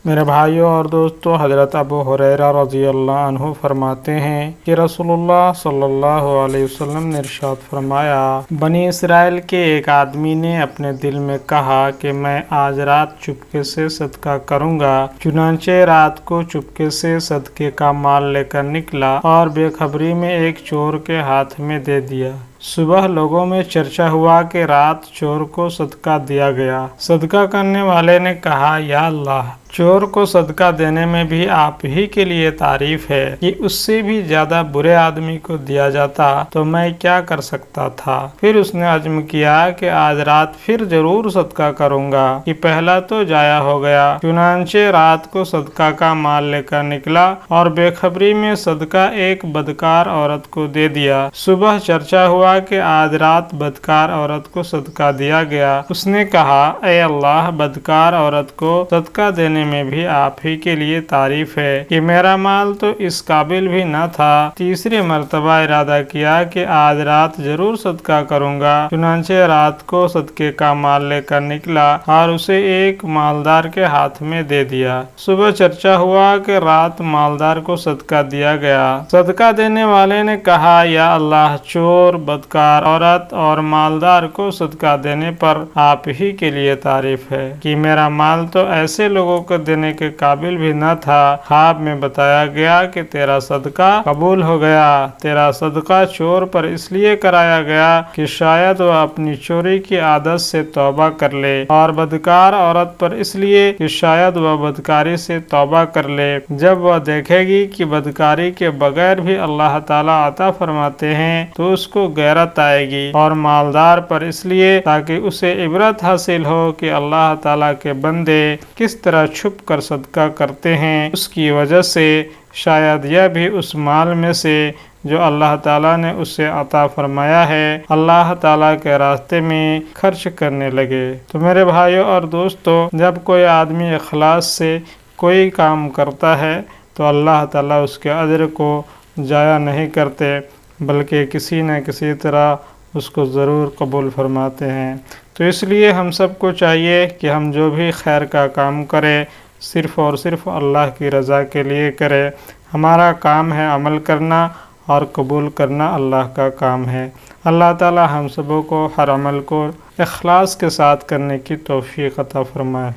میرے بھائیوں اور دوستو، حضرت ابو ہریرہ رضی اللہ عنہ فرماتے ہیں کہ رسول اللہ صلی اللہ علیہ وسلم نے ارشاد فرمایا، بنی اسرائیل کے ایک آدمی نے اپنے دل میں کہا کہ میں آج رات چپکے سے صدقہ کروں گا۔ چنانچہ رات کو چپکے سے صدقے کا مال لے کر نکلا اور بے خبری میں ایک چور کے ہاتھ میں دے دیا۔ صبح لوگوں میں چرچا ہوا کہ رات چور کو صدقہ دیا گیا۔ صدقہ کرنے والے نے کہا، یا اللہ، چور کو صدقہ دینے میں بھی آپ ہی کے لیے تعریف ہے کہ اس سے بھی زیادہ برے آدمی کو دیا جاتا تو میں کیا کر سکتا تھا۔ پھر اس نے عزم کیا کہ آج رات پھر ضرور صدقہ کروں گا کہ پہلا تو ضائع ہو گیا۔ چنانچہ رات کو صدقہ کا مال لے کر نکلا اور بے خبری میں صدقہ ایک بدکار عورت کو دے دیا۔ صبح چرچا ہوا کہ آج رات بدکار عورت کو صدقہ دیا گیا۔ اس نے کہا، اے اللہ، بدکار عورت کو صدقہ دینے میں بھی آپ ہی کے لیے تعریف ہے کہ میرا مال تو اس قابل بھی نہ تھا۔ تیسری مرتبہ ارادہ کیا کہ آج رات ضرور صدقہ کروں گا۔ چنانچہ رات کو صدقے کا مال لے کر نکلا اور اسے ایک مالدار کے ہاتھ میں دے دیا۔ صبح چرچا ہوا کہ رات مالدار کو صدقہ دیا گیا۔ صدقہ دینے والے نے کہا، یا اللہ، چور، بدکار عورت اور مالدار کو صدقہ دینے پر آپ ہی کے لیے تعریف ہے کہ میرا مال تو ایسے لوگوں کو دینے کے قابل بھی نہ تھا۔ خواب میں بتایا گیا کہ تیرا صدقہ قبول ہو گیا۔ تیرا صدقہ چور پر اس لیے کرایا گیا کہ شاید وہ اپنی چوری کی عادت سے توبہ کر لے، اور بدکار عورت پر اس لیے کہ شاید وہ بدکاری سے توبہ کر لے۔ جب وہ دیکھے گی کہ بدکاری کے بغیر بھی اللہ تعالیٰ عطا فرماتے ہیں تو اس کو غیرت آئے گی، اور مالدار پر اس لیے تاکہ اسے عبرت حاصل ہو کہ اللہ تعالیٰ کے بندے کس طرح چھپ کر صدقہ کرتے ہیں۔ اس کی وجہ سے شاید یہ بھی اس مال میں سے جو اللہ تعالیٰ نے اسے عطا فرمایا ہے، اللہ تعالیٰ کے راستے میں خرچ کرنے لگے۔ تو میرے بھائیوں اور دوستو، جب کوئی آدمی اخلاص سے کوئی کام کرتا ہے تو اللہ تعالیٰ اس کے اجر کو ضائع نہیں کرتے، بلکہ کسی نہ کسی طرح اس کو ضرور قبول فرماتے ہیں۔ تو اس لیے ہم سب کو چاہیے کہ ہم جو بھی خیر کا کام کریں صرف اور صرف اللہ کی رضا کے لیے کریں۔ ہمارا کام ہے عمل کرنا، اور قبول کرنا اللہ کا کام ہے۔ اللہ تعالی ہم سبوں کو ہر عمل کو اخلاص کے ساتھ کرنے کی توفیق عطا فرمائے۔